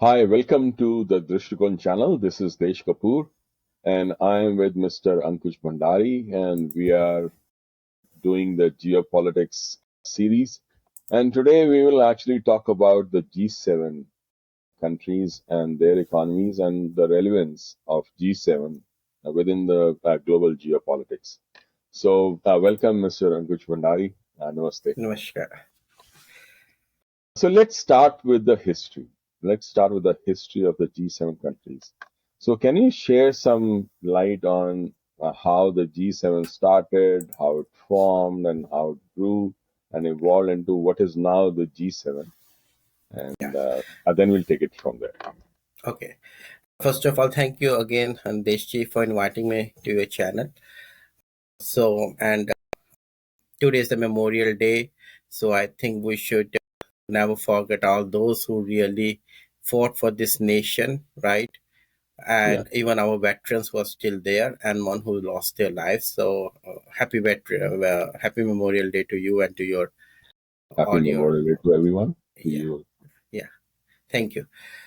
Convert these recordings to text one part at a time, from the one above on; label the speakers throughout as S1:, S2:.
S1: Hi, welcome to the Drishtikone channel. This is Desh Kapoor, and I am with Mr. Ankush Bhandari, and we are doing the geopolitics series. And today we will actually talk about the G7 countries and their economies and the relevance of G7 within the global geopolitics. So, welcome, Mr. Ankush Bhandari. Namaste.
S2: Namaskar.
S1: So let's start with the history. Let's start with the history of the G7 countries. So can you share some light on how the G7 started, how it formed, and how it grew and evolved into what is now the G7?
S2: Yeah.
S1: And then we'll take it from there.
S2: Okay. First of all, thank you again, Deshji, for inviting me to your channel. And today is the Memorial Day, so I think we should never forget all those who really fought for this nation, right?
S1: Yeah,
S2: And even our veterans were still there, and one who lost their lives. So happy Memorial Day to you and to your
S1: happy
S2: all your
S1: Memorial Day to everyone. To
S2: yeah
S1: you.
S2: yeah. Thank you.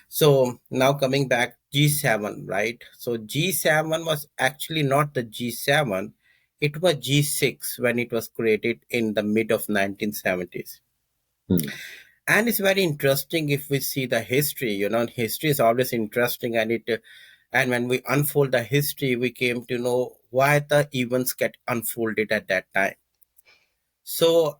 S2: So now coming back, G7, right? So G7 was actually not the G7, it was G6 when it was created in the mid of 1970s.
S1: Hmm.
S2: And it's very interesting if we see the history. History is always interesting, and when we unfold the history, we came to know why the events get unfolded at that time. So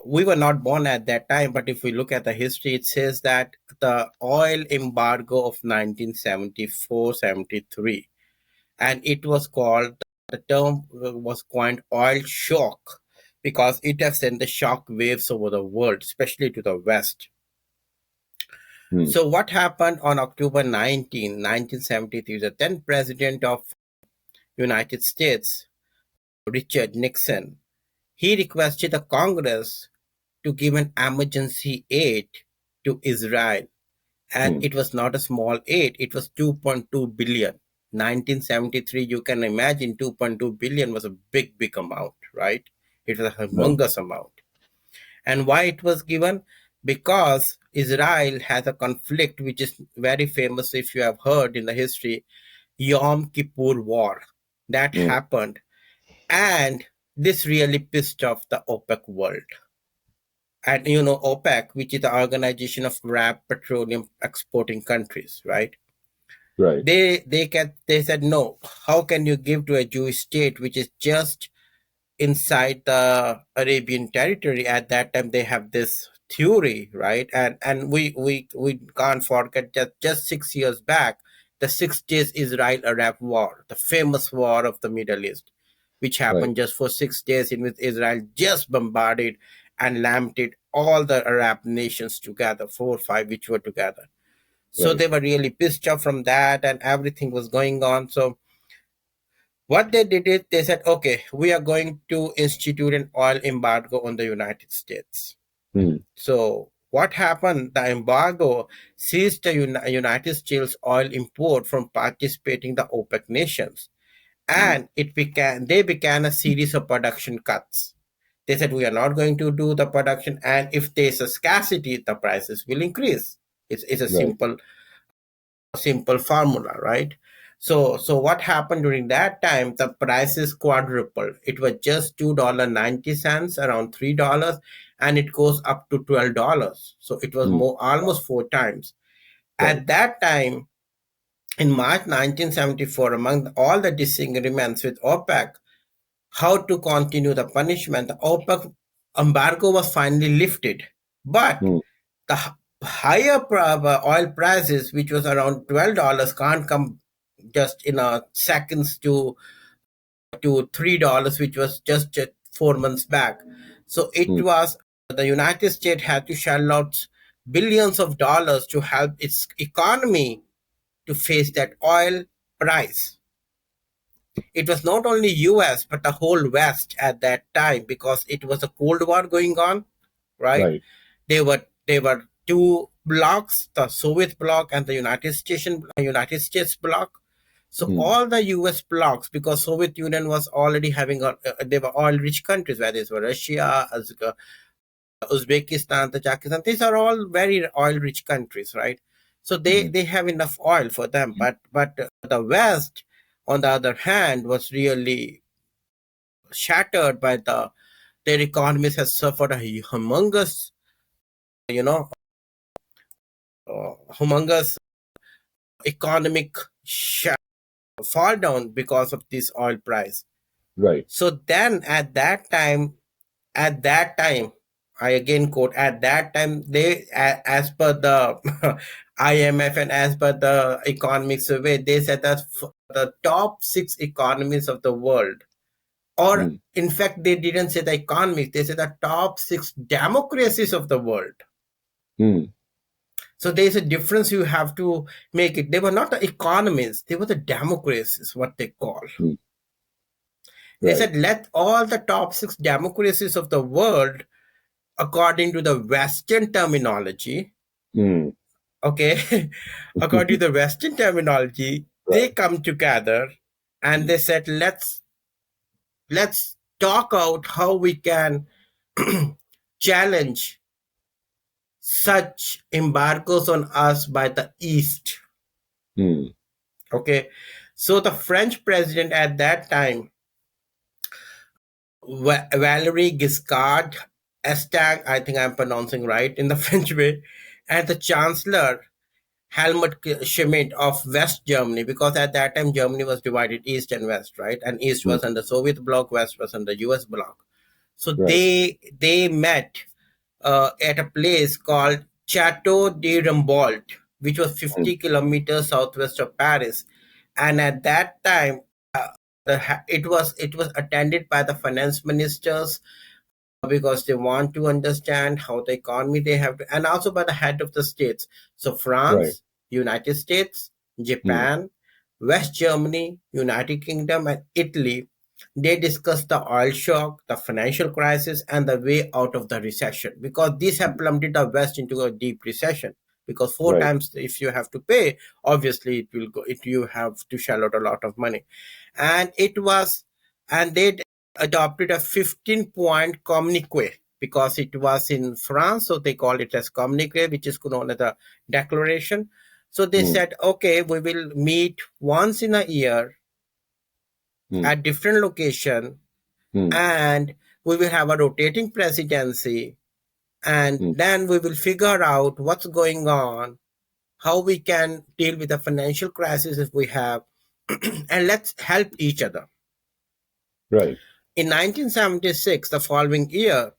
S2: we were not born at that time, but if we look at the history, it says that the oil embargo of 1974-73, and it was called, the term was coined oil shock, because it has sent the shock waves over the world, especially to the West.
S1: Hmm.
S2: So what happened on October 19, 1973, the then president of United States, Richard Nixon, he requested the Congress to give an emergency aid to Israel. And
S1: Hmm.
S2: it was not a small aid, it was 2.2 billion. 1973, you can imagine 2.2 billion was a big, big amount, right? It was a
S1: Right.
S2: humongous amount. And why it was given? Because Israel has a conflict which is very famous, if you have heard in the history, Yom Kippur War. That
S1: Hmm.
S2: happened. And this really pissed off the OPEC world. And OPEC, which is the organization of Arab petroleum exporting countries, right?
S1: Right.
S2: They said no. How can you give to a Jewish state which is just inside the Arabian territory? At that time, they have this theory, right? And we can't forget that just 6 years back, the 6 days Israel-Arab war, the famous war of the Middle East, which
S1: Right.
S2: happened just for 6 days, in which Israel just bombarded and lamented all the Arab nations together, 4 or 5 which were together. So
S1: Right.
S2: they were really pissed off from that, and everything was going on. So what they did is they said, okay, we are going to institute an oil embargo on the United States.
S1: Hmm.
S2: So what happened? The embargo seized the United States oil import from participating the OPEC nations,
S1: Hmm.
S2: and they began a series of production cuts. They said we are not going to do the production, and if there's a scarcity, the prices will increase. It's a
S1: Right.
S2: simple formula, right? So what happened during that time? The prices quadrupled. It was just $2.90, around $3, and it goes up to $12. So it was
S1: Hmm.
S2: more, almost 4 times.
S1: Right.
S2: At that time, in March 1974, among all the disagreements with OPEC, how to continue the punishment, the OPEC embargo was finally lifted. But
S1: Hmm.
S2: the higher oil prices, which was around $12, can't come just in a seconds to $3, which was just 4 months back. So it
S1: Hmm.
S2: was, the United States had to shell out billions of dollars to help its economy to face that oil price. It was not only US but the whole West at that time, because it was a Cold War going on, right?
S1: Right.
S2: They were two blocks, the Soviet bloc and the United States bloc. So
S1: Hmm.
S2: all the US blocks, because Soviet Union was already having they were oil rich countries, whether it was Russia, Uzbekistan, Tajikistan, these are all very oil rich countries, right? So
S1: mm,
S2: they have enough oil for them, but the West, on the other hand, was really shattered by their economies has suffered a humongous, you know, humongous economic fall down because of this oil price.
S1: right.
S2: So then at that time, I again quote, at that time, as per the IMF and as per the economic survey, they said that the top six economies of the world, or
S1: Mm,
S2: in fact, they didn't say the economies, they said the top six democracies of the world.
S1: mm,
S2: So there's a difference you have to make it. They were not the economies, they were the democracies, what they call.
S1: mm,
S2: They
S1: right.
S2: said, let all the top six democracies of the world, according to the Western terminology,
S1: Mm,
S2: okay, according to the Western terminology, they
S1: right.
S2: come together and
S1: Mm,
S2: they said, let's talk out how we can challenge such embargoes on us by the East.
S1: mm,
S2: Okay, so the French president at that time, Valerie Giscard Estang, I think I'm pronouncing right in the French way, and the Chancellor Helmut Schmidt of West Germany, because at that time Germany was divided East and West, right? And East
S1: mm,
S2: was under Soviet bloc, West was under US bloc. So
S1: right.
S2: they met at a place called Chateau de Rambault, which was
S1: Mm,
S2: 50 kilometers southwest of Paris. And at that time, it was attended by the finance ministers, because they want to understand how the economy they have to, and also by the head of the states. So
S1: right.
S2: France, United States,
S1: Mm,
S2: Japan, West Germany, United Kingdom, and Italy, they discussed the oil shock, the financial crisis, and the way out of the recession, because these have plummeted the West into a deep recession. Because four
S1: right.
S2: times if you have to pay, obviously it will go. It you have to shell out a lot of money, and it was, and they adopted a 15-point communique, because it was in France, so they call it as communique, which is known as a declaration. So they
S1: Mm,
S2: said, okay, we will meet once in a year
S1: mm,
S2: at different location,
S1: mm,
S2: and we will have a rotating presidency, and
S1: mm,
S2: then we will figure out what's going on, how we can deal with the financial crisis if we have, and let's help each other.
S1: right.
S2: In 1976, the following year,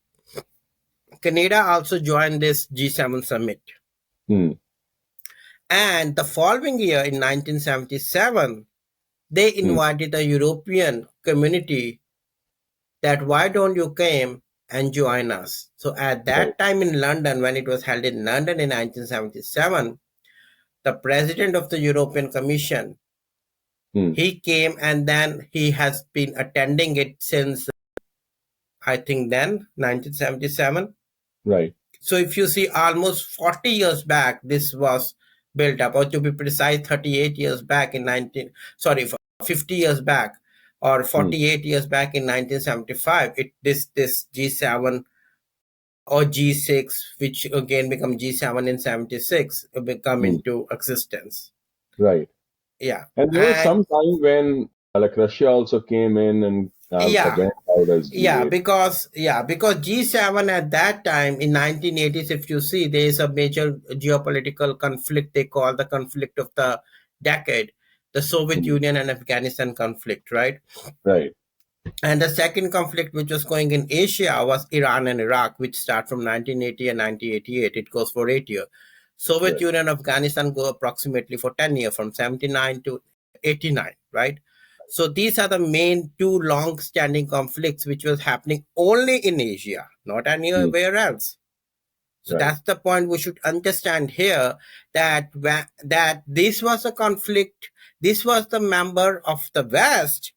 S2: Canada also joined this G7 summit.
S1: Mm,
S2: And the following year, in 1977, they
S1: mm,
S2: invited the European community that why don't you come and join us? So at
S1: right.
S2: that time in London, when it was held in London in 1977, the president of the European Commission,
S1: Mm,
S2: he came, and then he has been attending it since, I think, then 1977.
S1: right.
S2: So if you see, almost 40 years back, this was built up, or to be precise, 38 years back in 19, sorry, 50 years back, or
S1: Mm,
S2: 48 years back in 1975, this G7 or G6, which again become G7 in 76, become
S1: mm,
S2: into existence.
S1: right.
S2: Yeah.
S1: And there was
S2: And
S1: some time when like Russia also came in and
S2: yeah,
S1: went out as G8.
S2: because G7 at that time in 1980s, if you see, there is a major geopolitical conflict they call the conflict of the decade, the Soviet
S1: Mm,
S2: Union and Afghanistan conflict, right?
S1: right.
S2: And the second conflict which was going in Asia was Iran and Iraq, which start from 1980 and 1988. It goes for 8 years. Soviet
S1: Yes.
S2: Union and Afghanistan go approximately for 10 years, from 79 to 89, right? So these are the main two long-standing conflicts which was happening only in Asia, not
S1: Mm,
S2: anywhere else. So
S1: right.
S2: that's the point we should understand here, that that this was a conflict, this was the member of the West,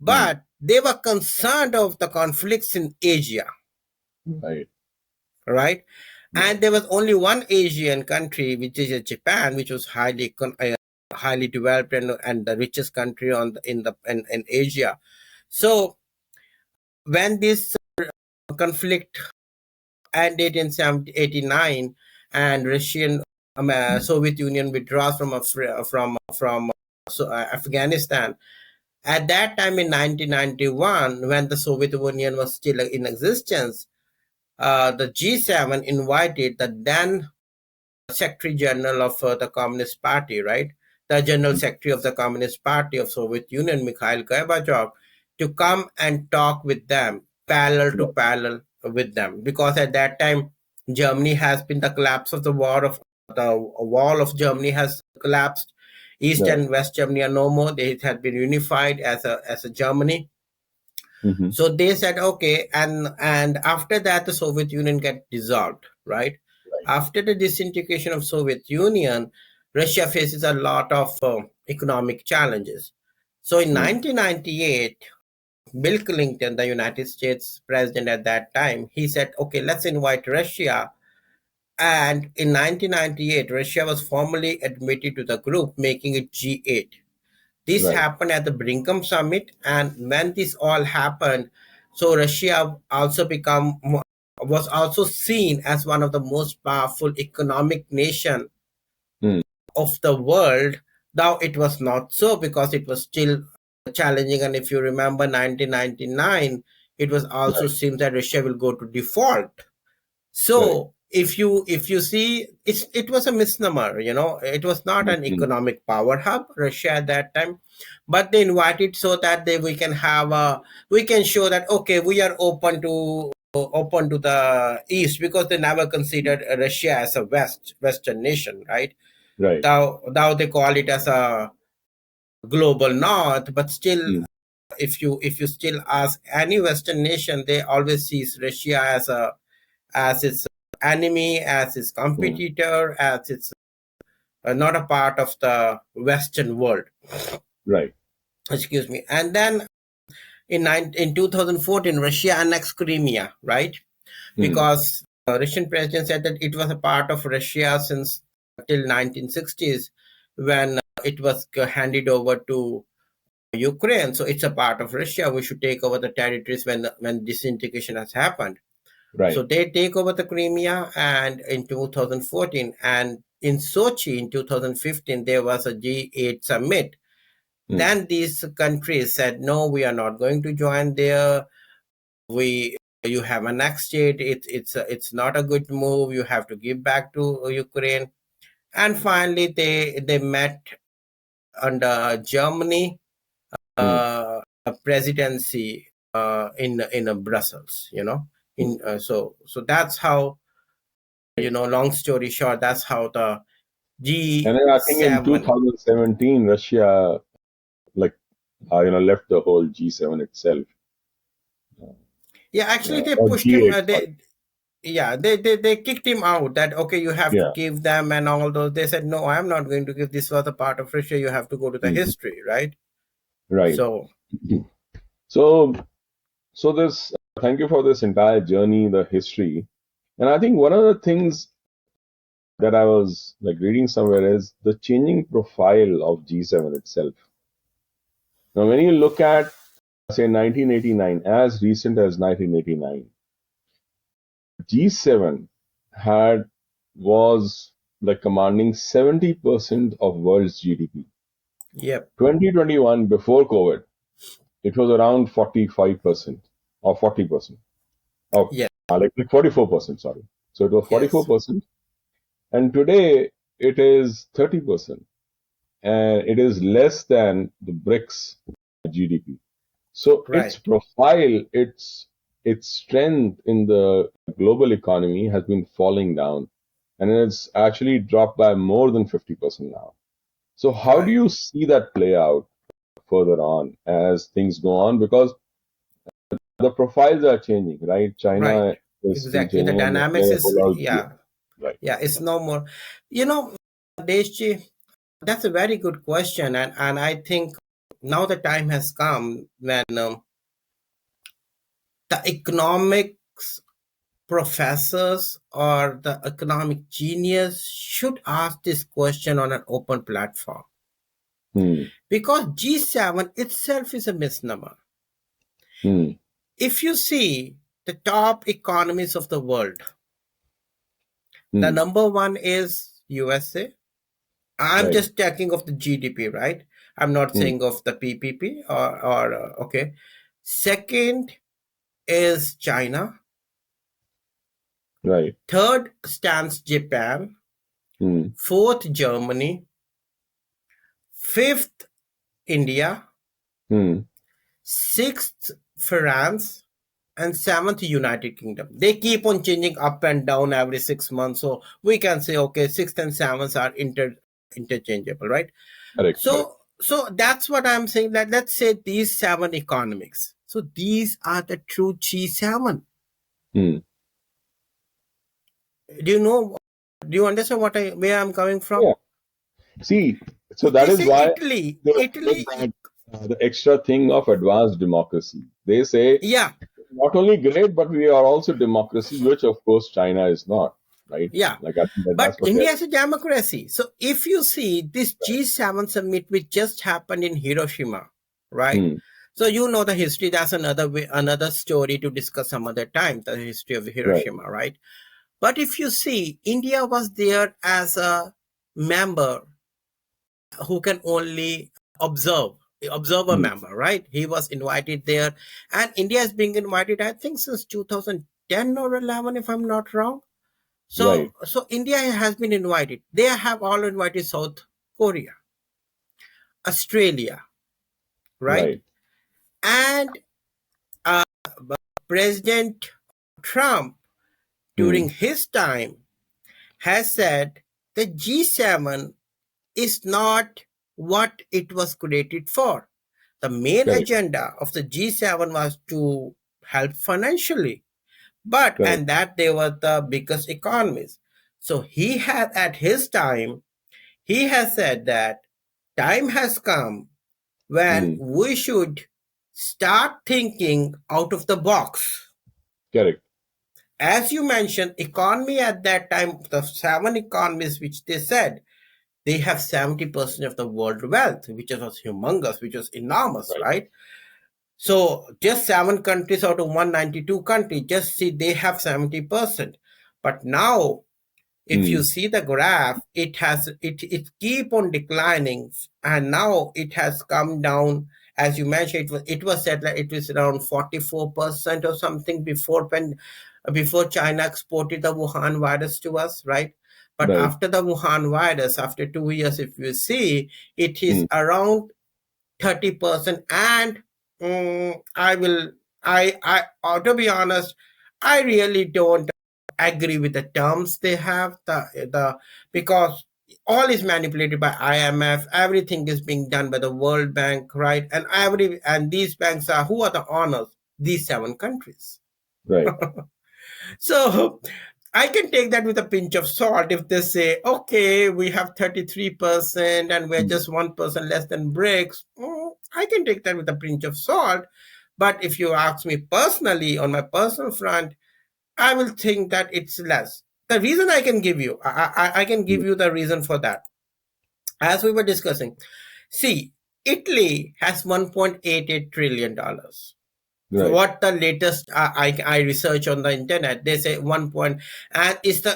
S1: Mm,
S2: but they were concerned of the conflicts in Asia,
S1: right.
S2: right?
S1: Right.
S2: And there was only one Asian country, which is Japan, which was highly developed, and the richest country in Asia. So when this conflict ended in 1789, and Russian Soviet Union withdraws from Afghanistan. At that time in 1991, when the Soviet Union was still in existence, the G7 invited the then Secretary General of the Communist Party, right? The General Secretary of the Communist Party of Soviet Union, Mikhail Gorbachev, to come and talk with them, parallel to
S1: Right.
S2: parallel with them, because at that time Germany has been the collapse of the wall of Germany has collapsed. East
S1: Right.
S2: and West Germany are no more. They had been unified as a Germany.
S1: Hmm.
S2: So they said okay, and after that the Soviet Union get dissolved, right?
S1: Right.
S2: After the disintegration of Soviet Union, Russia faces a lot of economic challenges. So in
S1: Mm.
S2: 1998, Bill Clinton, the United States president at that time, he said, okay, let's invite Russia. And in 1998, Russia was formally admitted to the group, making it G8. This
S1: Right.
S2: happened at the Brigham summit, and when this all happened, so Russia also become was also seen as one of the most powerful economic nation
S1: Mm.
S2: of the world. Now it was not so because it was still challenging, and if you remember 1999, it was also
S1: Right.
S2: seems that Russia will go to default.
S1: Right.
S2: So if you see, it was a misnomer. It was not an
S1: Mm.
S2: economic power hub, Russia at that time, but they invited so that we can show that okay, we are open to the east, because they never considered Russia as a Western nation, right?
S1: Right.
S2: Now they call it as a global north, but still,
S1: Mm.
S2: if you still ask any Western nation, they always sees Russia as its enemy, as its
S1: Mm.
S2: competitor, as its not a part of the Western world.
S1: Right.
S2: Excuse me. And then in 2014, Russia annexed Crimea, right?
S1: Mm.
S2: Because Russian president said that it was a part of Russia since till 1960s, when it was handed over to Ukraine. So it's a part of Russia. We should take over the territories when disintegration has happened. So
S1: Right.
S2: they take over the Crimea, and in 2014, and in Sochi in 2015, there was a G8 summit.
S1: Mm.
S2: Then these countries said, no, we are not going to join there. We You have annexed state. It's not a good move. You have to give back to Ukraine. And finally, they met under Germany
S1: Mm.
S2: presidency in Brussels.
S1: Mm.
S2: So that's how,
S1: Right.
S2: long story short, that's how the
S1: And then I think in
S2: G7.
S1: 2017, Russia like left the whole G7 itself,
S2: Yeah, actually they
S1: or
S2: pushed him.
S1: G8. Sorry.
S2: They kicked him out. That okay, you have to
S1: Yeah.
S2: give them and all those. They said no, I'm not going to give. This was a part of Russia. You have to go to the
S1: Mm.
S2: history, right?
S1: Right.
S2: So
S1: So this. Thank you for this entire journey, the history, and I think one of the things that I was like reading somewhere is the changing profile of G7 itself. Now, when you look at say 1989, as recent as 1989, G7 had was like commanding 70% of world's GDP.
S2: yep,
S1: 2021, before COVID, it was around 45% or 40%. Oh,
S2: yeah,
S1: like 44%, sorry. So it was
S2: yes,
S1: 44%. And today it is 30%. And it is less than the BRICS GDP. So its
S2: right,
S1: profile, its strength in the global economy has been falling down, and it's actually dropped by more than 50% now. So how do
S2: right,
S1: you see that play out further on as things go on? Because the profiles are changing, right?
S2: right.
S1: China is still
S2: Exactly. The
S1: changing, and
S2: dynamics
S1: there's a
S2: is,
S1: whole lot of
S2: yeah,
S1: right.
S2: yeah. It's no more. You know, Deshji, that's a very good question, and I think now the time has come when the economics professors or the economic genius should ask this question on an open platform,
S1: Hmm.
S2: because G7 itself is a misnomer.
S1: Hmm.
S2: If you see the top economies of the world, the
S1: Hmm.
S2: number one is USA. I'm
S1: Right.
S2: just talking of the GDP, right? I'm not
S1: Mm.
S2: saying of the PPP or okay. Second is China.
S1: Right.
S2: Third stands Japan.
S1: Mm.
S2: Fourth, Germany. Fifth, India.
S1: Mm.
S2: Sixth, France. And seventh, United Kingdom. They keep on changing up and down every 6 months. So we can say, okay, sixth and seventh are interchangeable, right?
S1: Correct. Correct.
S2: So that's what I'm saying. That let's say these seven economics. So these are the true G7.
S1: Mm.
S2: Do you know? Do you understand where I'm coming from?
S1: Yeah. See, so
S2: If
S1: that
S2: they
S1: is
S2: say
S1: why
S2: Italy,
S1: they omit
S2: Italy,
S1: that the extra thing of advanced democracy. They say
S2: yeah,
S1: not only great, but we are also democracy, which of course China is not. Right?
S2: yeah.
S1: Like I think
S2: But
S1: that's what they're.
S2: India is a democracy. So if you see this G7 summit, which just happened in Hiroshima, right?
S1: Mm.
S2: So you know the history. That's another way, another story to discuss some other time. The history of
S1: Right.
S2: Hiroshima, right? But if you see, India was there as a member who can only observe, observer
S1: Mm.
S2: member, right? He was invited there, and India is being invited, I think, since 2010 or 11, if I'm not wrong.
S1: Right.
S2: So India has been invited. They have all invited South Korea, Australia, right?
S1: Right.
S2: And uh, President Trump, during
S1: Mm.
S2: his time, has said the G7 is not what it was created for. The main
S1: Correct.
S2: agenda of the G7 was to help financially, but
S1: Correct.
S2: and that they were the biggest economies. So he had at his time, he has said that time has come when
S1: Mm.
S2: we should start thinking out of the box.
S1: Correct.
S2: As you mentioned, economy at that time, the seven economies which they said, they have 70% of the world wealth, which was humongous, which was enormous,
S1: Right.
S2: right? So just seven countries out of 192 countries, just see they have 70%. But now if you
S1: Mm.
S2: see the graph, it keep on declining, and now it has come down. As you mentioned, it was said that it was around 44% or something before China exported the Wuhan virus to us, right? But
S1: Right.
S2: after the Wuhan virus, after 2 years, if you see, it is
S1: Mm.
S2: around 30%. And I will I to be honest, I really don't agree with the terms they have, the because all is manipulated by IMF. Everything is being done by the World Bank, right? And these banks are, who are the owners? These seven countries.
S1: Right.
S2: So I can take that with a pinch of salt if they say, okay, we have 33% and we're
S1: Mm.
S2: just 1% less than BRICS. I can take that with a pinch of salt. But if you ask me personally, on my personal front, I will think that it's less. The reason I can give you, I can give
S1: Mm.
S2: you the reason for that. As we were discussing, see, Italy has $1.88 trillion dollars.
S1: Right.
S2: What the latest I research on the internet, they say 1 point, and it's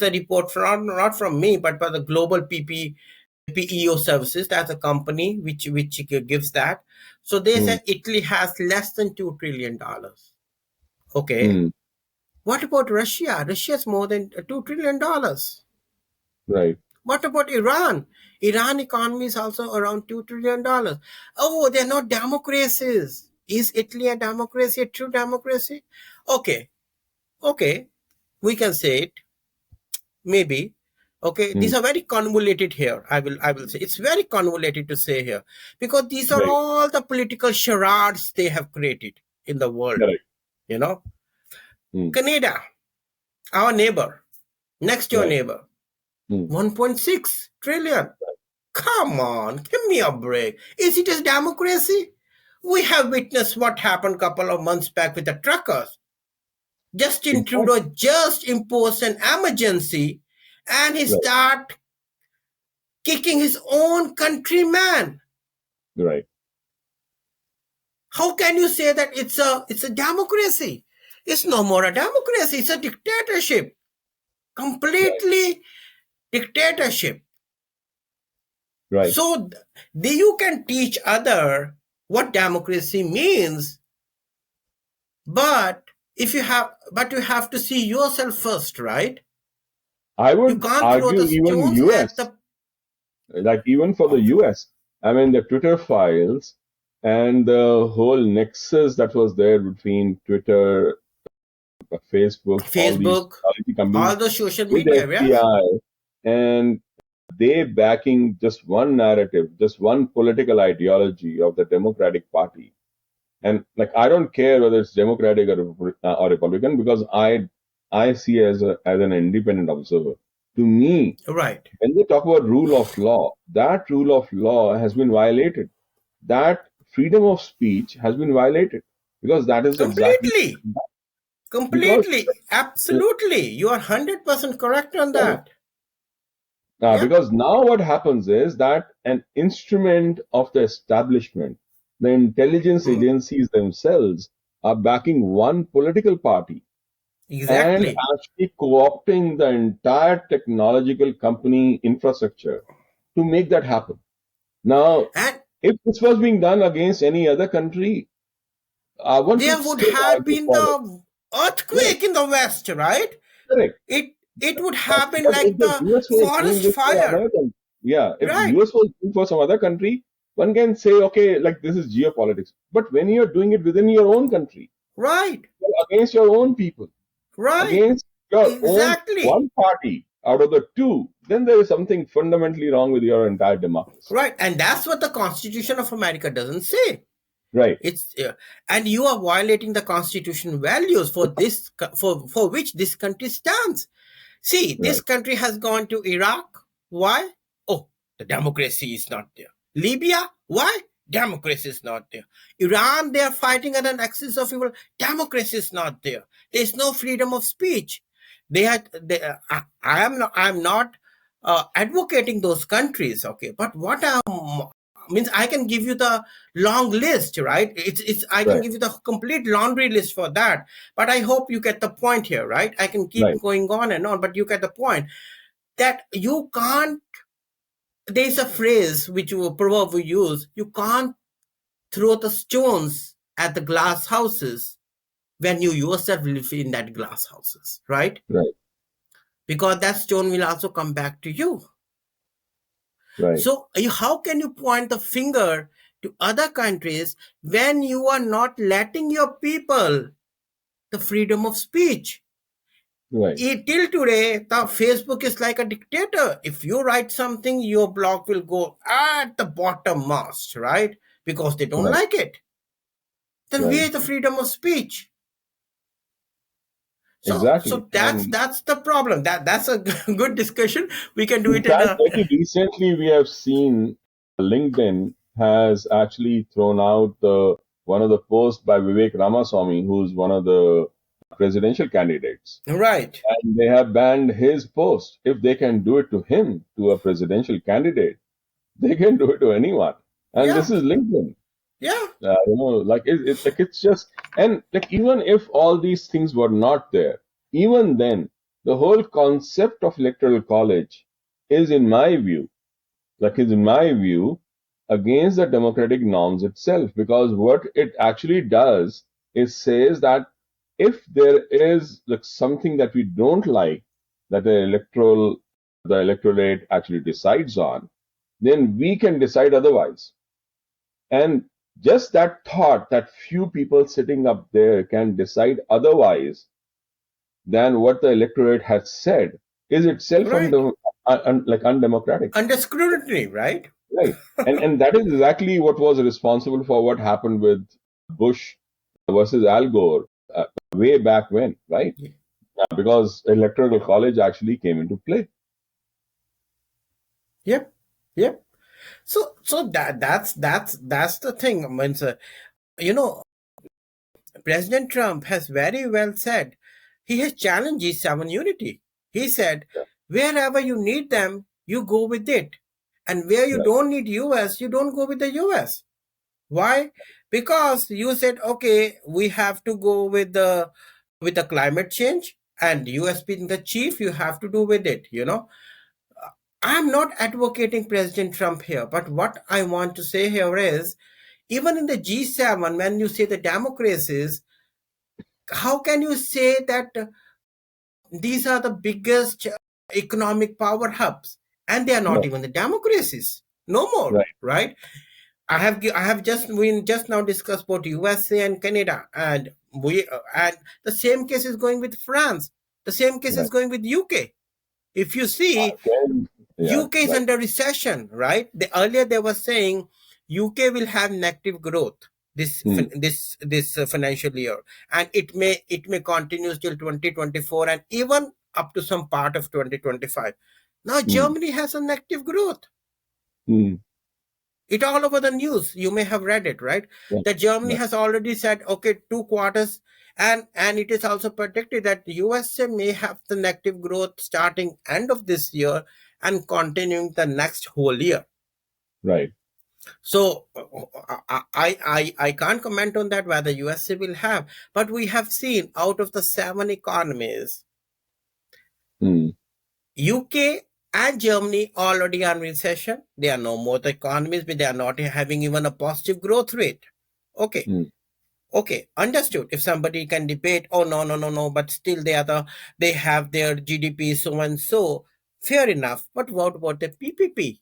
S2: a report from, not from me, but by the global PEO services. That's a company which gives that. So they
S1: Mm.
S2: say Italy has less than $2 trillion. Okay,
S1: Mm.
S2: what about Russia? Russia has more than $2 trillion.
S1: Right.
S2: What about Iran? Iran economy is also around $2 trillion. Oh, they're not democracies. Is Italy a democracy, a true democracy? Okay, okay, we can say it. Maybe. Okay,
S1: Mm.
S2: these are very convoluted here. I will say it's very convoluted to say here, because these are
S1: Right.
S2: all the political charades they have created in the world.
S1: Correct.
S2: You know,
S1: Mm.
S2: Canada, our neighbor, next door
S1: Right.
S2: neighbor,
S1: Mm.
S2: 1.6 trillion. Come on, give me a break. Is it a democracy? We have witnessed what happened a couple of months back with the truckers. Justin Trudeau
S1: Exactly.
S2: just imposed an emergency, and he
S1: Right.
S2: start kicking his own countryman.
S1: Right.
S2: How can you say that it's a democracy? It's no more a democracy, it's a dictatorship.
S1: Right.
S2: Completely dictatorship.
S1: Right.
S2: So you can teach other what democracy means, but you have to see yourself first, right?
S1: I
S2: You
S1: would
S2: can't throw
S1: argue
S2: the
S1: even
S2: stones at
S1: US,
S2: the
S1: like even for the
S2: okay,
S1: US, I mean, the Twitter files and the whole nexus that was there between Twitter, Facebook, all these
S2: Facebook,
S1: technology companies
S2: all the social
S1: with
S2: media,
S1: the
S2: yes,
S1: FBI, and they backing just one narrative, just one political ideology of the Democratic Party. And like, I don't care whether it's Democratic or Republican, because I see as an independent observer. To me,
S2: right,
S1: when they talk about rule of law, that rule of law has been violated. That freedom of speech has been violated, because that is exactly
S2: completely,
S1: because
S2: completely, absolutely. You are 100% correct on that. Yep.
S1: because now what happens is that an instrument of the establishment, the intelligence
S2: Mm,
S1: agencies themselves, are backing one political party and
S2: exactly.
S1: actually co-opting the entire technological company infrastructure to make that happen. Now,
S2: And
S1: if this was being done against any other country, one
S2: there
S1: could
S2: would
S1: still
S2: have
S1: argue
S2: been
S1: for it.
S2: the
S1: Right,
S2: earthquake in the West, right?
S1: correct.
S2: It would have been
S1: But if
S2: like
S1: the
S2: the
S1: US was doing
S2: forest
S1: this for
S2: fire,
S1: American, yeah, if
S2: right?
S1: US was doing for some other country, one can say, okay, like this is geopolitics. But when you're doing it within your own country,
S2: Right,
S1: against your own people,
S2: right,
S1: against your own
S2: exactly.
S1: one party out of the two, then there is something fundamentally wrong with your entire democracy.
S2: Right, and that's what the Constitution of America doesn't say.
S1: Right,
S2: It's and you are violating the Constitution values for this for which this country stands. See, this
S1: right,
S2: country has gone to Iraq. Why? Oh, the democracy is not there. Libya. Why? Democracy is not there. Iran, they are fighting at an axis of evil. Democracy is not there. There is no freedom of speech. They had. I am not. I'm not advocating those countries. Okay, but what means I can give you the long list, right? It's I can
S1: right,
S2: give you the complete laundry list for that. But I hope you get the point here, right? I can keep
S1: right,
S2: going on and on, but you get the point that you can't. There's a phrase which you a proverb we use. You can't throw the stones at the glass houses when you yourself live in that glass houses, right?
S1: right,
S2: Because that stone will also come back to you.
S1: right,
S2: So how can you point the finger to other countries when you are not letting your people the freedom of speech?
S1: right,
S2: Till today, the Facebook is like a dictator. If you write something, your blog will go at the bottom most, right? Because they don't
S1: right,
S2: like it. Then
S1: right.
S2: where is the freedom of speech? So,
S1: Exactly. And
S2: that's the problem. That's a good discussion. We can do
S1: in
S2: it in
S1: fact,
S2: a
S1: very recently we have seen LinkedIn has actually thrown out one of the posts by Vivek Ramaswamy, who's one of the presidential candidates.
S2: right.
S1: And they have banned his post. If they can do it to him, to a presidential candidate, they can do it to anyone. And
S2: Yeah,
S1: this is LinkedIn.
S2: yeah,
S1: Like like it's just, and like even if all these things were not there, even then, the whole concept of electoral college is, in my view, is in my view, against the democratic norms itself, because what it actually does is says that if there is like something that we don't like, that the electorate actually decides on, then we can decide otherwise. And just that thought that few people sitting up there can decide otherwise than what the electorate has said is itself
S2: right.
S1: undemocratic,
S2: Under scrutiny, right?
S1: right? And that is exactly what was responsible for what happened with Bush versus Al Gore way back when, right? Because electoral college actually came into play.
S2: Yep, yep. So that's the thing. I mean, so, you know, President Trump has very well said he has challenged G7 unity. He said, wherever you need them, you go with it. And where you
S1: Right,
S2: don't need US, you don't go with the US. Why? Because you said, okay, we have to go with the climate change, and US being the chief, you have to do with it, I'm not advocating President Trump here, but what I want to say here is, even in the G7, when you say the democracies, how can you say that these are the biggest economic power hubs and they are not
S1: Right.
S2: even the democracies? No more,
S1: Right.
S2: right? I have just we just now discussed about USA and Canada, and the same case is going with France. The same case is
S1: Right.
S2: going with UK. If you see,
S1: Again, yeah.
S2: UK is
S1: Right.
S2: under recession, right? Earlier they were saying UK will have negative growth
S1: Mm,
S2: this financial year, and it may continue till 2024 and even up to some part of 2025. Now
S1: mm,
S2: Germany has a negative growth.
S1: mm.
S2: It all over the news. You may have read it, right?
S1: Right.
S2: That Germany
S1: Right.
S2: has already said, okay, 2 quarters, and it is also predicted that USA may have the negative growth starting end of this year and continuing the next whole year.
S1: Right.
S2: So I can't comment on that whether USA will have, but we have seen out of the 7 economies,
S1: Mm,
S2: UK and Germany already are in recession. They are no more the economies, but they are not having even a positive growth rate. Okay,
S1: mm,
S2: okay, understood. If somebody can debate, oh no, no, no, no, but still they have their GDP so and so. Fair enough. But what about the PPP?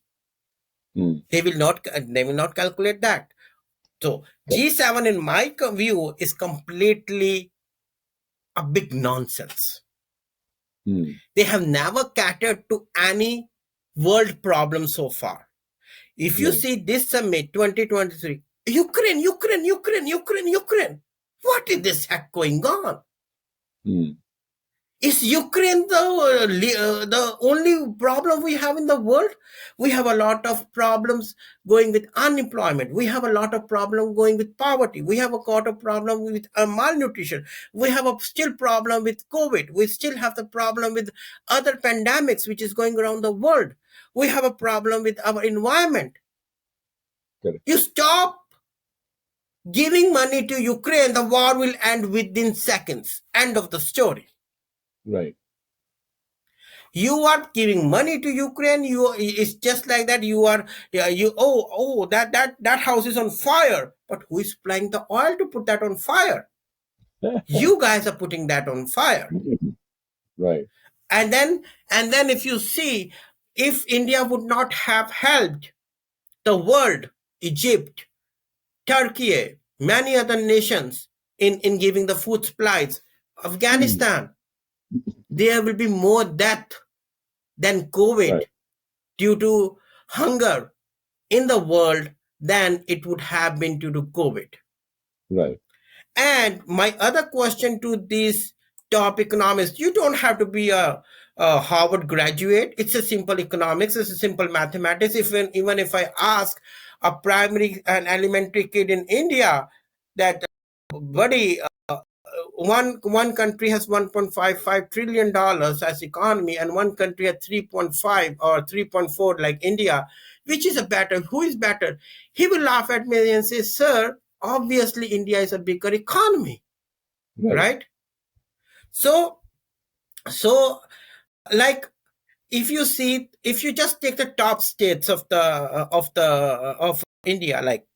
S1: mm.
S2: They will not calculate that. So
S1: Correct.
S2: G7, in my view, is completely a big nonsense.
S1: Mm,
S2: They have never catered to any world problem so far. If you
S1: right.
S2: see this summit 2023, Ukraine, Ukraine, Ukraine, Ukraine, Ukraine. What is this heck going on?
S1: Mm,
S2: Is Ukraine the only problem we have in the world? We have a lot of problems going with unemployment. We have a lot of problem going with poverty. We have a lot of problem with malnutrition. We have a still problem with COVID. We still have the problem with other pandemics which is going around the world. We have a problem with our environment.
S1: correct.
S2: You stop giving money to Ukraine, the war will end within seconds. End of the story.
S1: Right.
S2: You are giving money to Ukraine. It's just like that. You are you that house is on fire. But who is supplying the oil to put that on fire? You guys are putting that on fire.
S1: Mm, right.
S2: And then if you see, if India would not have helped the world, Egypt, Turkey, many other nations in giving the food supplies,
S1: Mm,
S2: Afghanistan, there will be more death than COVID
S1: right.
S2: due to hunger in the world than it would have been due to COVID.
S1: Right.
S2: And my other question to this top economist, you don't have to be a Harvard graduate. It's a simple economics, it's a simple mathematics. Even if I ask a primary and elementary kid in India that, buddy, one country has 1.55 trillion dollars as economy and one country has 3.5 or 3.4 like India, which is a better, who is better? He will laugh at me and say, sir, obviously India is a bigger economy,
S1: Right.
S2: right? So so like, if you just take the top states of India, like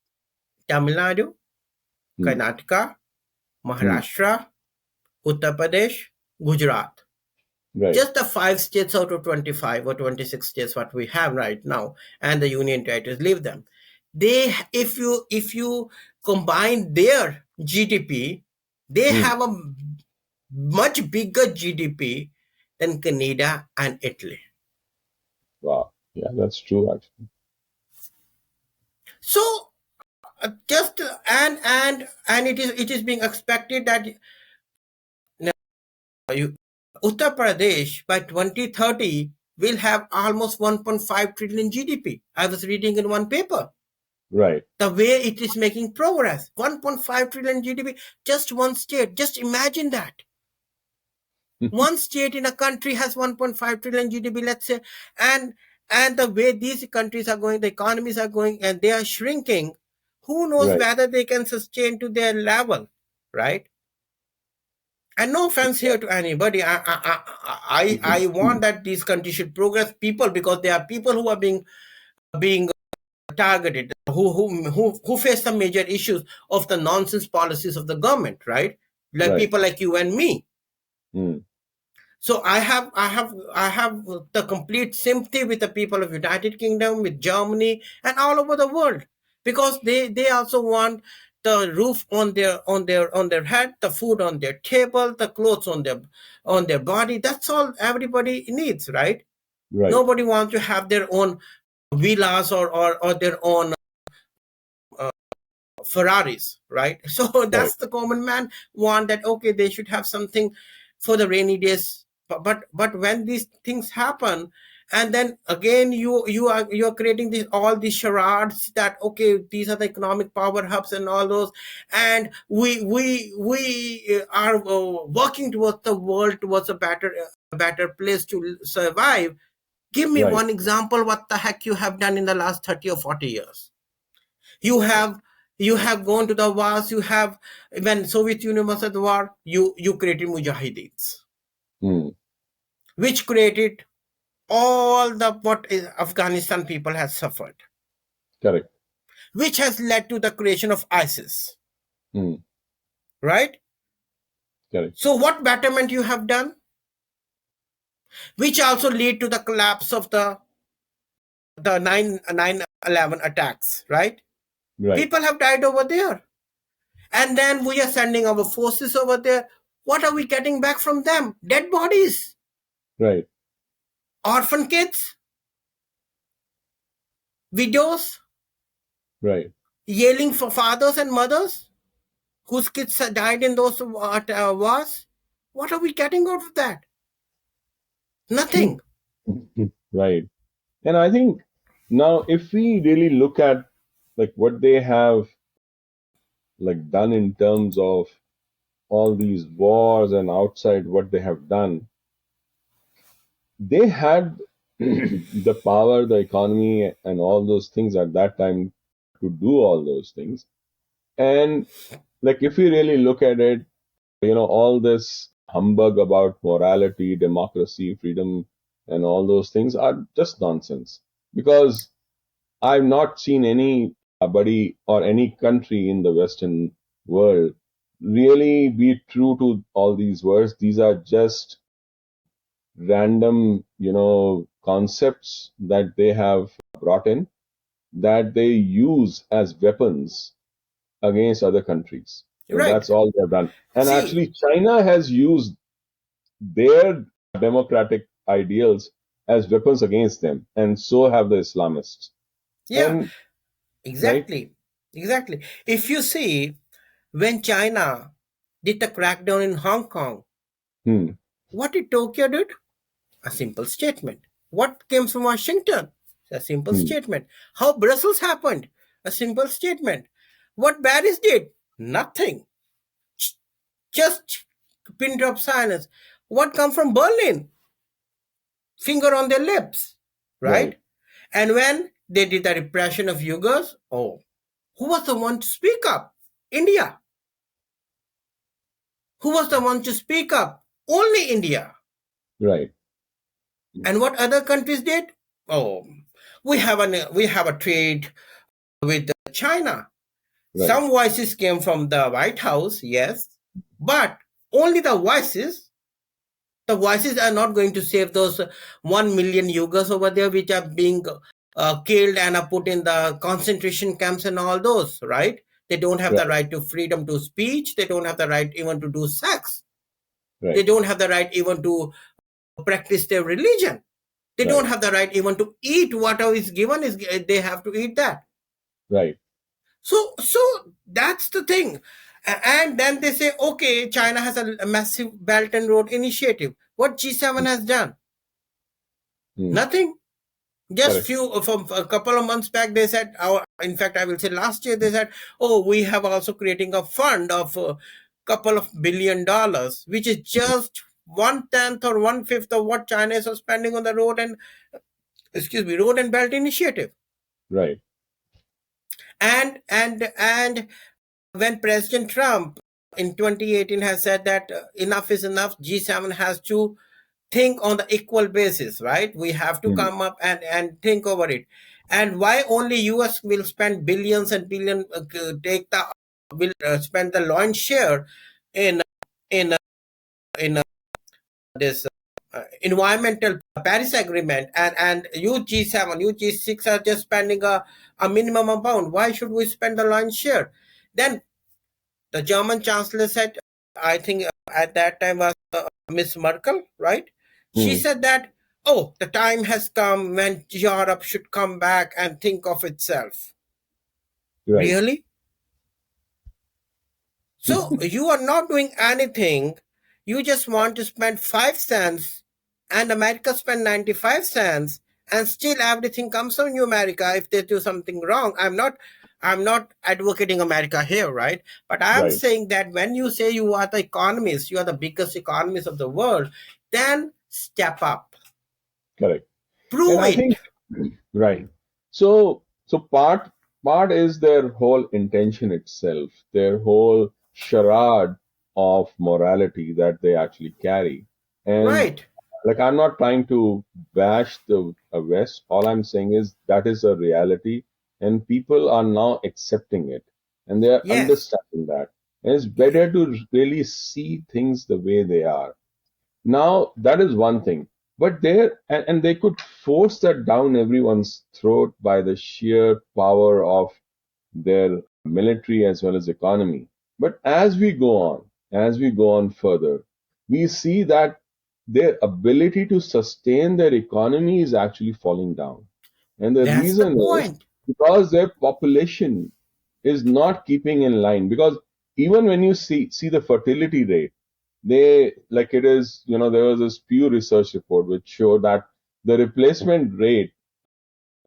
S2: Tamil Nadu,
S1: Mm,
S2: Karnataka,
S1: mm,
S2: Maharashtra, Uttar Pradesh, Gujarat,
S1: right.
S2: just the 5 states out of 25 or 26 states what we have right now, and the union territories, leave them. They, if you combine their GDP, they
S1: Mm,
S2: have a much bigger GDP than Canada and Italy.
S1: wow. Yeah, that's true, actually.
S2: So just and it is being expected that you, Uttar Pradesh by 2030 will have almost 1.5 trillion GDP. I was reading in one paper.
S1: Right.
S2: The way it is making progress, 1.5 trillion GDP, just one state. Just imagine that. One state in a country has 1.5 trillion GDP, let's say, and the way these countries are going, the economies are going, and they are shrinking. Who knows
S1: Right.
S2: whether they can sustain to their level, right? And no offense here to anybody. I want that these countries should progress people, because there are people who are being targeted, who face some major issues of the nonsense policies of the government, right? Like
S1: Right.
S2: people like you and me.
S1: Mm.
S2: So I have the complete sympathy with the people of United Kingdom, with Germany, and all over the world, because they also want the roof on their head, the food on their table, the clothes on their body. That's all everybody needs, right?
S1: Right.
S2: Nobody wants to have their own villas, or their own Ferraris, right? So
S1: Right.
S2: that's the common man want, that okay, they should have something for the rainy days. But when these things happen, and then again you are creating all these charades, that okay, these are the economic power hubs and all those, and we are working towards the world, towards a better place to survive. Give me
S1: Right.
S2: one example, what the heck you have done in the last 30 or 40 years. You have gone to the wars. You have, when Soviet Union was at the war, you created mujahideens,
S1: Mm.
S2: which created all the what Afghanistan people has suffered,
S1: Correct.
S2: which has led to the creation of ISIS,
S1: Mm.
S2: right?
S1: Correct.
S2: So what betterment you have done, which also lead to the collapse of the 9/11 attacks, right?
S1: Right.
S2: People have died over there, and then we are sending our forces over there. What are we getting back from them? Dead bodies,
S1: Right.
S2: orphan kids, widows,
S1: Right.
S2: yelling for fathers and mothers whose kids died in those wars. What are we getting out of that? Nothing.
S1: Right. And I think now, if we really look at like what they have like done in terms of all these wars and outside what they have done, they had the power, the economy, and all those things at that time to do all those things. And like if you really look at it, all this humbug about morality, democracy, freedom, and all those things are just nonsense. Because I've not seen anybody or any country in the Western world really be true to all these words. These are just random, concepts that they have brought in, that they use as weapons against other countries. So
S2: Right.
S1: that's all they've done. And
S2: See,
S1: actually, China has used their democratic ideals as weapons against them, and so have the Islamists.
S2: yeah,
S1: And right?
S2: exactly. Exactly. If you see, when China did the crackdown in Hong Kong,
S1: Hmm.
S2: what did Tokyo do? A simple statement. What came from Washington? A simple
S1: Hmm.
S2: statement. How Brussels happened? A simple statement. What Paris did? Nothing. Just pin drop silence. What come from Berlin? Finger on their lips,
S1: Right.
S2: right? And when they did the repression of Uyghurs, oh, who was the one to speak up? India. Who was the one to speak up? Only India.
S1: Right.
S2: And what other countries did? Oh, we have a trade with China.
S1: Right.
S2: Some voices came from the White House, yes, but only the voices are not going to save those 1 million Uyghurs over there, which are being killed and are put in the concentration camps and all those, right? They don't have the
S1: Right.
S2: right to freedom to speech. They don't have the right even to do sex. They
S1: Right.
S2: don't have the right even to practice their religion. They don't
S1: Right.
S2: have the right even to eat whatever is given. Is they have to eat that.
S1: Right.
S2: So that's the thing. And then they say, okay, China has a massive Belt and Road Initiative. What G7 has done?
S1: Hmm.
S2: Nothing. Just
S1: Correct.
S2: few from a couple of months back, they said, in fact, I will say last year, they said, oh, we have also creating a fund of a couple of $1 billion, which is just 1/10 or 1/5 of what China is spending on the road and belt initiative.
S1: Right.
S2: And when President Trump in 2018 has said that enough is enough. G7 has to think on the equal basis, right? We have to
S1: mm,
S2: come up and think over it. And why only US will spend billions and billion, take the will spend the lion's share in in in this environmental Paris Agreement, and you G7, you G6 are just spending a minimum amount. Why should we spend the lion's share? Then the German Chancellor said, I think at that time was Miss Merkel, right? She
S1: mm,
S2: said that, oh, the time has come when Europe should come back and think of itself.
S1: right.
S2: Really? So you are not doing anything. You just want to spend 5 cents, and America spend 95 cents, and still everything comes from you, America, if they do something wrong. I'm not advocating America here, right? But I am
S1: Right.
S2: saying that when you say you are the economist, you are the biggest economist of the world, then step up.
S1: Correct. And
S2: Prove
S1: I
S2: it.
S1: think right. So part is their whole intention itself, their whole charade of morality that they actually carry. And
S2: Right.
S1: like I'm not trying to bash the West. All I'm saying is that is a reality, and people are now accepting it, and they are
S2: Yes.
S1: understanding that. And it's better to really see things the way they are. Now, that is one thing. But there, and they could force that down everyone's throat by the sheer power of their military as well as economy. But as we go on further, we see that their ability to sustain their economy is actually falling down. And the
S2: That's the
S1: reason is
S2: point.
S1: because their population is not keeping in line. Because even when you see the fertility rate, they like it is, there was this Pew Research report which showed that the replacement rate,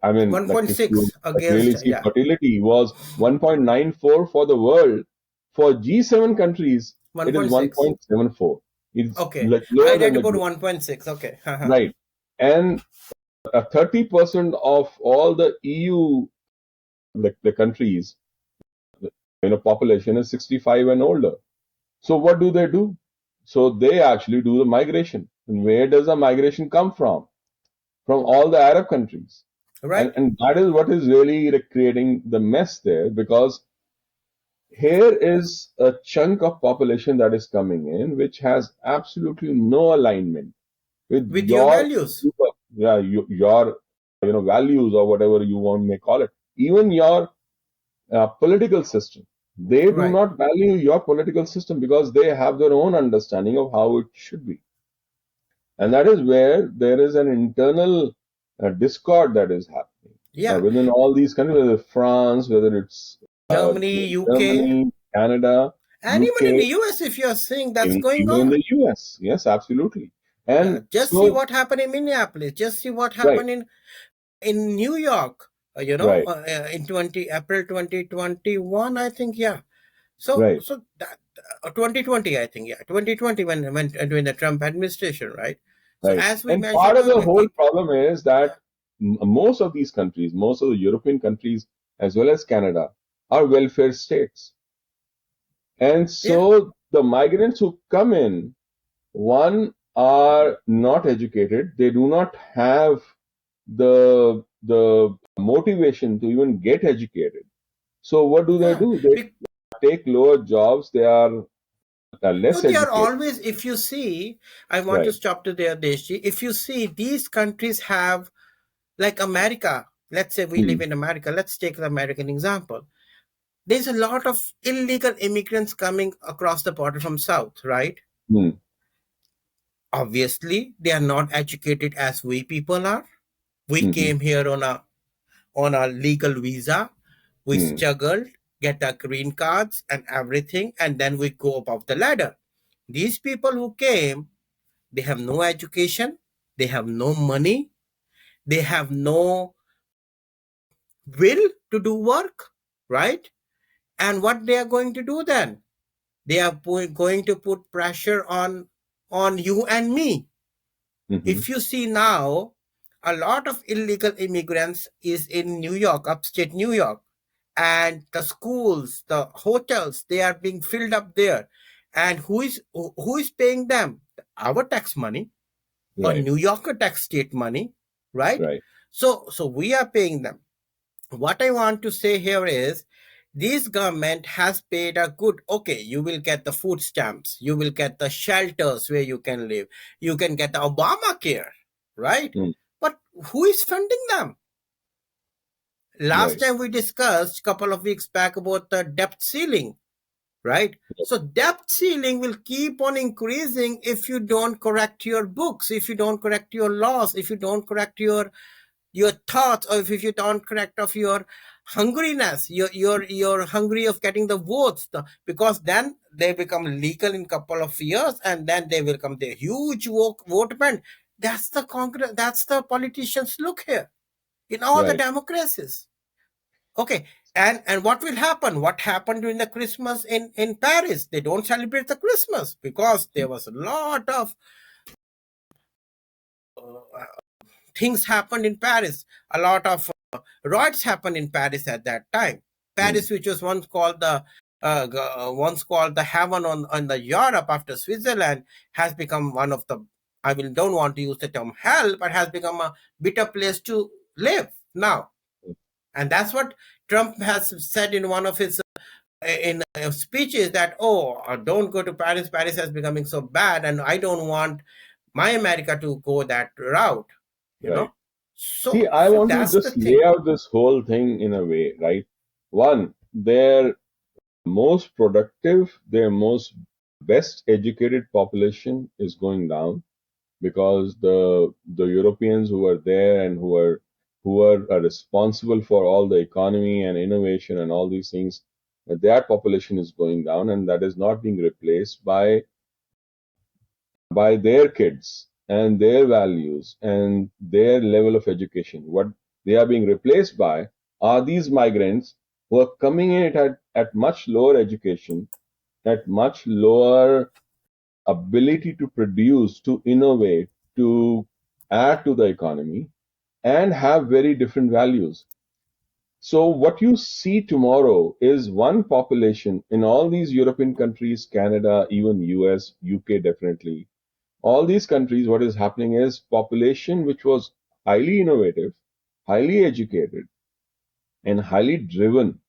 S1: I mean, like if you
S2: 1.6
S1: like
S2: against,
S1: really see
S2: yeah,
S1: fertility was 1.94 for the world. For G7 countries, it is
S2: 1.6.
S1: 1.74. It's
S2: Okay.
S1: like
S2: I
S1: lower than
S2: read
S1: the
S2: about
S1: global.
S2: 1.6. Okay.
S1: Right. And 30% of all the EU, like the countries, population is 65 and older. So what do they do? So they actually do the migration. And where does the migration come from? From all the Arab countries. And,
S2: Right.
S1: and that is what is really like creating the mess there, because here is a chunk of population that is coming in which has absolutely no alignment with
S2: With your values.
S1: your values or whatever you want may call it, even your political system. They do
S2: Right.
S1: not value your political system because they have their own understanding of how it should be. And that is where there is an internal discord that is happening
S2: Yeah.
S1: within all these countries, whether France, whether it's
S2: Germany, UK,
S1: Germany, Canada,
S2: and even in
S1: UK,
S2: the US, if you're seeing that's going
S1: even in
S2: on.
S1: the US. Yes, absolutely.
S2: Yeah.
S1: And
S2: Just see
S1: so,
S2: what happened in Minneapolis. Just see what
S1: right,
S2: happened in New York.
S1: right,
S2: In 20 April 2021, I think. Yeah. So
S1: right,
S2: so that 2020, I think. Yeah. 2020, when during the Trump administration, right? So
S1: right.
S2: as we
S1: And part
S2: mentioned
S1: of the
S2: earlier,
S1: whole problem is that
S2: yeah.
S1: most of these countries, most of the European countries, as well as Canada, are welfare states. And
S2: Yeah.
S1: so the migrants who come in, one, are not educated. They do not have the motivation to even get educated. So what do?
S2: Yeah.
S1: They take lower jobs. They are
S2: No,
S1: less
S2: they are
S1: educated.
S2: always, if you see, I want to
S1: Right.
S2: stop to there, Deshi. If you see, these countries have, like America, let's say we live
S1: Hmm.
S2: in America, let's take the American example. There's a lot of illegal immigrants coming across the border from South, right?
S1: Hmm.
S2: Obviously, they are not educated as we people are. We
S1: Hmm.
S2: came here on a legal visa. We
S1: Hmm.
S2: struggled, get our green cards and everything, and then we go above the ladder. These people who came, they have no education, they have no money, they have no will to do work, right? And what they are going to do then? They are going to put pressure on you and me.
S1: Hmm.
S2: If you see now, a lot of illegal immigrants is in New York, upstate New York, and the schools, the hotels, they are being filled up there. And who is paying them? Our tax money, or
S1: right,
S2: New Yorker tax state money, right?
S1: right,
S2: So we are paying them. What I want to say here is, this government has paid a good, okay, you will get the food stamps, you will get the shelters where you can live, you can get the Obamacare, right?
S1: mm,
S2: But who is funding them? Last
S1: right,
S2: time we discussed a couple of weeks back about the debt ceiling, right? So debt ceiling will keep on increasing if you don't correct your books, if you don't correct your laws, if you don't correct your thoughts, or if you don't correct of your hungriness, you're hungry of getting the votes, because then they become legal in couple of years, and then they will come the huge vote bank. That's the Congress, that's the politicians look here in all the
S1: right.
S2: democracies. Okay, and what will happen? What happened during the Christmas in Paris? They don't celebrate the Christmas because there was a lot of things happened in Paris. A lot of riots happened in Paris at that time.
S1: Mm,
S2: Paris, which was once called the heaven on the Europe after Switzerland, has become one of the, I will don't want to use the term hell, but has become a bitter place to live now.
S1: mm,
S2: And that's what Trump has said in one of his speeches, that, oh, don't go to Paris. Paris is becoming so bad, and I don't want my America to go that route. You
S1: right.
S2: know,
S1: See,
S2: so
S1: I
S2: so
S1: want to
S2: that's the
S1: just lay
S2: thing.
S1: out this whole thing in a way, right? One, their most productive, their most best educated population is going down because the Europeans who are there and who are responsible for all the economy and innovation and all these things, their population is going down, and that is not being replaced by their kids and their values and their level of education. What they are being replaced by are these migrants who are coming in at much lower education, at much lower ability to produce, to innovate, to add to the economy, and have very different values. So, what you see tomorrow is one population in all these European countries, Canada, even US, UK, definitely. All these countries, what is happening is population which was highly innovative, highly educated, and highly driven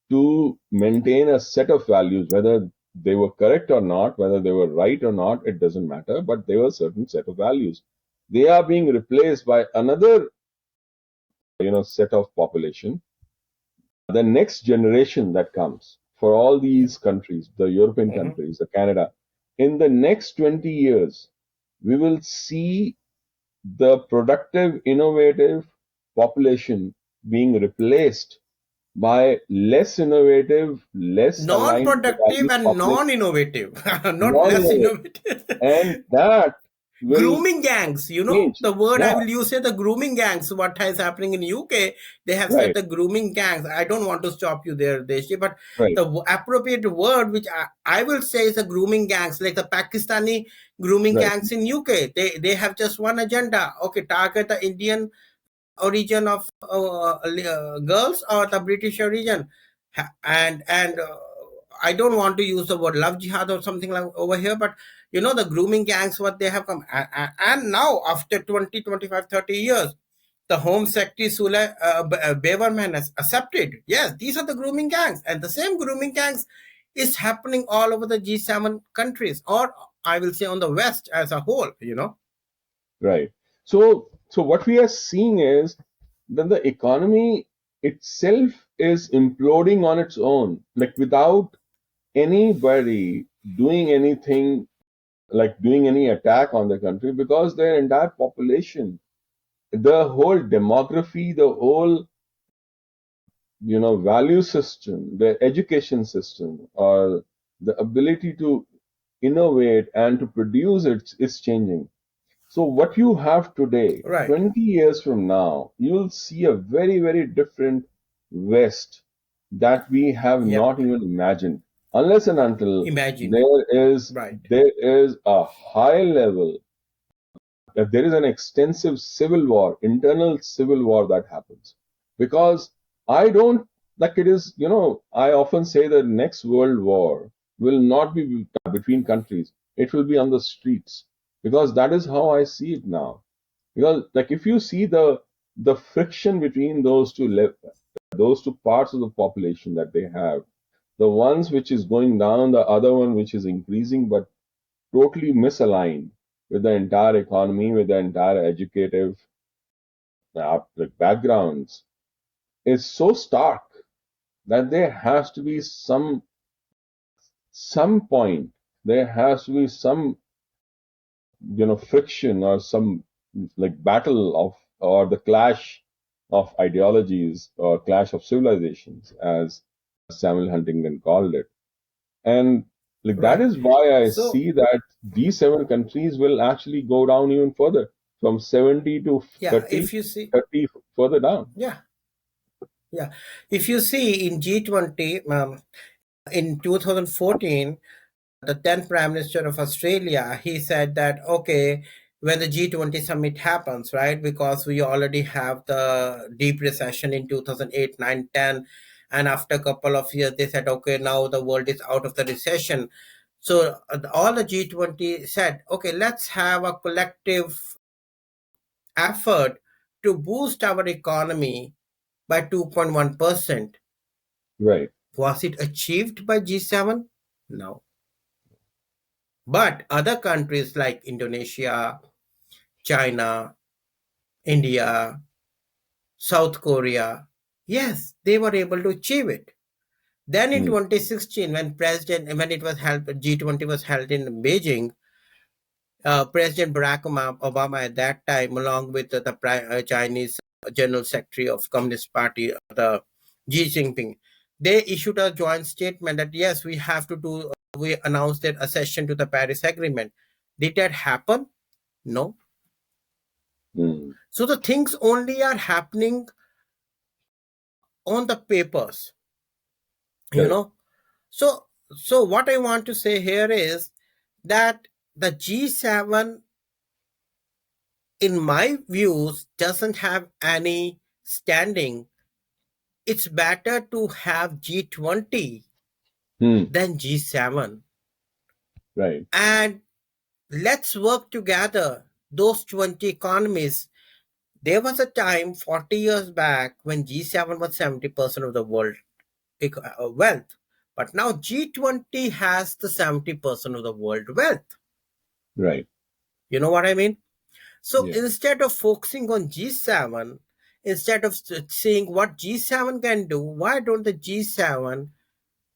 S1: to maintain a set of values, whether they were correct or not, whether they were right or not, it doesn't matter, but they were a certain set of values. They are being replaced by another, set of population. The next generation that comes for all these countries, the European
S2: Mhm.
S1: countries, the Canada, in the next 20 years, we will see the productive, innovative population being replaced by less innovative, less aligned to the
S2: Non-productive
S1: values
S2: and
S1: population,
S2: non-innovative, not less
S1: non-innovative.
S2: innovative.
S1: And that will
S2: Grooming gangs,
S1: change.
S2: the word I
S1: Yeah,
S2: will use here, the grooming gangs. What is happening in UK, they have said
S1: right,
S2: the grooming gangs. I don't want to stop you there, Deshi, but
S1: right,
S2: the appropriate word which I will say is the grooming gangs, like the Pakistani grooming
S1: right,
S2: gangs in UK. They have just one agenda, okay, target the Indian origin of girls or the British origin. And I don't want to use the word love jihad or something like over here, but the grooming gangs, what they have come, and now after 20, 25, 30 years, the Home Secretary Sule Beverman has accepted. Yes, these are the grooming gangs, and the same grooming gangs is happening all over the G7 countries, or I will say on the West as a whole.
S1: right. So what we are seeing is that the economy itself is imploding on its own, like without anybody doing anything, like doing any attack on the country, because their entire population, the whole demography, the whole value system, the education system, or the ability to innovate and to produce it is changing. So what you have today,
S2: Right.
S1: 20 years from now, you'll see a very, very different West that we have
S2: Yep.
S1: not even imagined, unless and until
S2: Imagine. Right.
S1: there is a high level, that there is an extensive civil war, internal civil war that happens. Because I don't like it is, I often say the next world war will not be between countries. It will be on the streets because that is how I see it now. Because like if you see the friction between those two parts of the population that they have, the ones which is going down, the other one which is increasing, but totally misaligned with the entire economy, with the entire educative like backgrounds, is so stark that there has to be some point, there has to be some friction or some like battle of or the clash of ideologies or clash of civilizations, as Samuel Huntington called it. And like that
S2: Right.
S1: is why I
S2: So
S1: see that these seven countries will actually go down even further from 70 to
S2: yeah,
S1: 30,
S2: if you see,
S1: 30 further down.
S2: yeah, yeah, if you see in G20, in 2014, the then Prime Minister of Australia, he said that, okay, when the G20 summit happens, right, because we already have the deep recession in 2008, 9, 10, and after a couple of years, they said, okay, now the world is out of the recession. So all the G20 said, okay, let's have a collective effort to boost our economy by 2.1%.
S1: Right.
S2: Was it achieved by G7? No. But other countries like Indonesia, China, India, South Korea, yes, they were able to achieve it. Then in
S1: Hmm.
S2: 2016, when it was held, G20 was held in Beijing, President Barack Obama at that time, along with the Chinese General Secretary of Communist Party, the Xi Jinping, they issued a joint statement that yes, we have to do. We announced their accession to the Paris Agreement. Did that happen? No.
S1: Hmm.
S2: So the things only are happening on the papers, you
S1: Correct.
S2: know. So what I want to say here is that the G7, in my views, doesn't have any standing. It's better to have G20
S1: Hmm.
S2: than G7.
S1: Right.
S2: And let's work together, those 20 economies. There was a time 40 years back when G7 was 70% of the world wealth. But now G20 has the 70% of the world wealth.
S1: Right.
S2: You know what I mean? So
S1: Yeah.
S2: instead of focusing on G7, instead of seeing what G7 can do, why don't the G7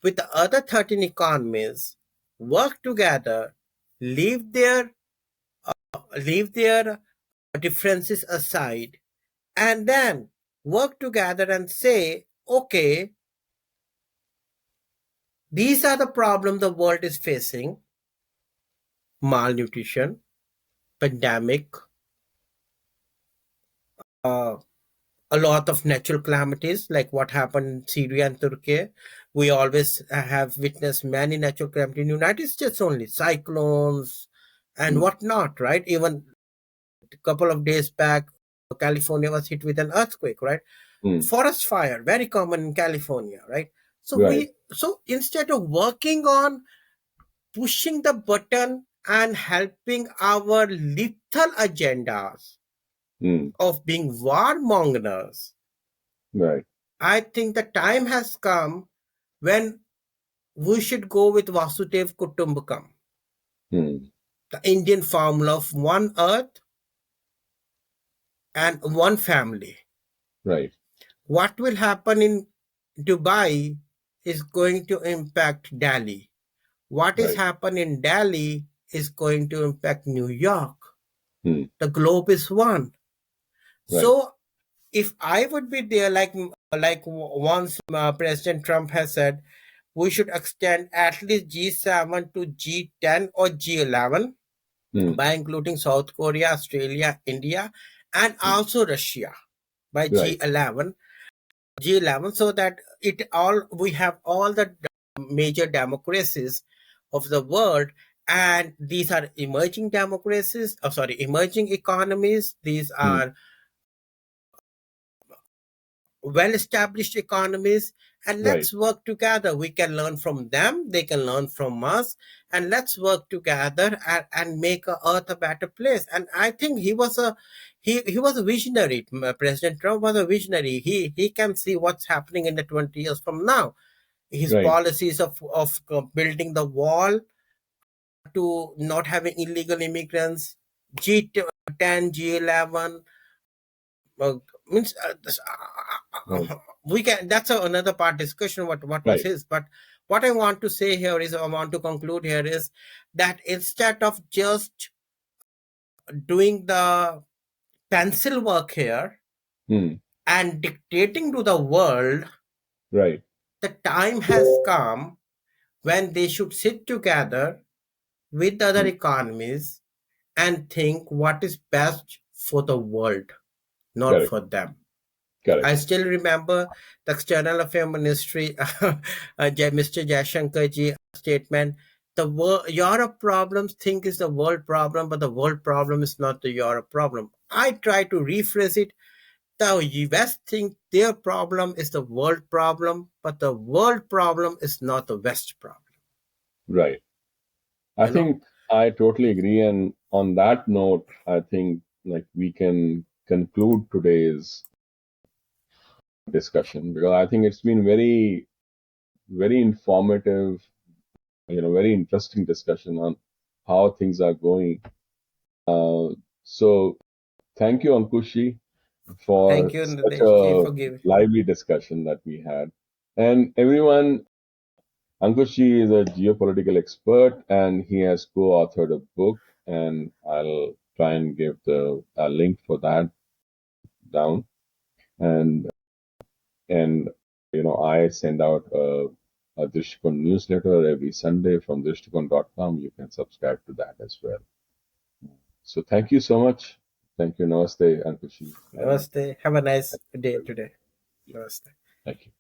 S2: with the other 13 economies work together, leave their leave their differences aside, and then work together and say, okay, these are the problems the world is facing: malnutrition, pandemic, uh, a lot of natural calamities like what happened in Syria and Turkey. We always have witnessed many natural calamities in the United States only, cyclones and
S1: Hmm.
S2: whatnot, right? Even a couple of days back, California was hit with an earthquake, right?
S1: Hmm.
S2: Forest fire, very common in California, right? So
S1: Right.
S2: instead of working on pushing the button and helping our lethal agendas
S1: Hmm.
S2: of being warmongers,
S1: Right.
S2: I think the time has come when we should go with Vasudev Kutumbakam,
S1: Hmm.
S2: the Indian formula of one earth and one family.
S1: Right.
S2: What will happen in Dubai is going to impact Delhi. What is
S1: Right.
S2: happen in Delhi is going to impact New York.
S1: Hmm.
S2: The globe is one.
S1: Right.
S2: So if I would be there, like once President Trump has said, we should extend at least G7 to G10 or G11
S1: Hmm.
S2: by including South Korea, Australia, India, and
S1: Hmm.
S2: also Russia by
S1: Right.
S2: G11, so that it all we have all the major democracies of the world, and these are emerging democracies. Oh, sorry, emerging economies. These
S1: Hmm.
S2: are well-established economies, and
S1: Right.
S2: let's work together. We can learn from them, they can learn from us, and let's work together and make earth a better place. And I think he was a visionary. President Trump was a visionary. He can see what's happening in the 20 years from now. His
S1: Right.
S2: policies of building the wall to not having illegal immigrants, G10, G11, means
S1: Right.
S2: we can, that's another part discussion what was
S1: Right.
S2: his. But what I want to say here is, I want to conclude here is that instead of just doing the pencil work here
S1: Hmm.
S2: and dictating to the world,
S1: Right.
S2: the time has come when they should sit together with other
S1: Hmm.
S2: economies and think what is best for the world, not
S1: Correct.
S2: for them.
S1: Correct.
S2: I still remember the External Affairs Ministry, Mr. Jaishankar ji statement. The Europe problems think is the world problem, but the world problem is not the Europe problem. I try to rephrase it. The West think their problem is the world problem, but the world problem is not the West problem.
S1: Right. I
S2: You know.
S1: think I totally agree. And on that note, I think like we can conclude today's discussion because I think it's been very, very informative, very interesting discussion on how things are going. So thank you, Ankushi,
S2: Thank
S1: for
S2: you,
S1: such
S2: Nadesh ji,
S1: a
S2: for giving.
S1: lively discussion that we had. And everyone, Ankushi is a geopolitical expert and he has co-authored a book, and I'll try and give the a link for that down. And I send out a Drishtikone newsletter every Sunday from drishtikone.com. You can subscribe to that as well. So thank you so much. Thank you. Namaste, Ankushi. And
S2: Namaste. Have a nice day today. Namaste.
S1: thank you.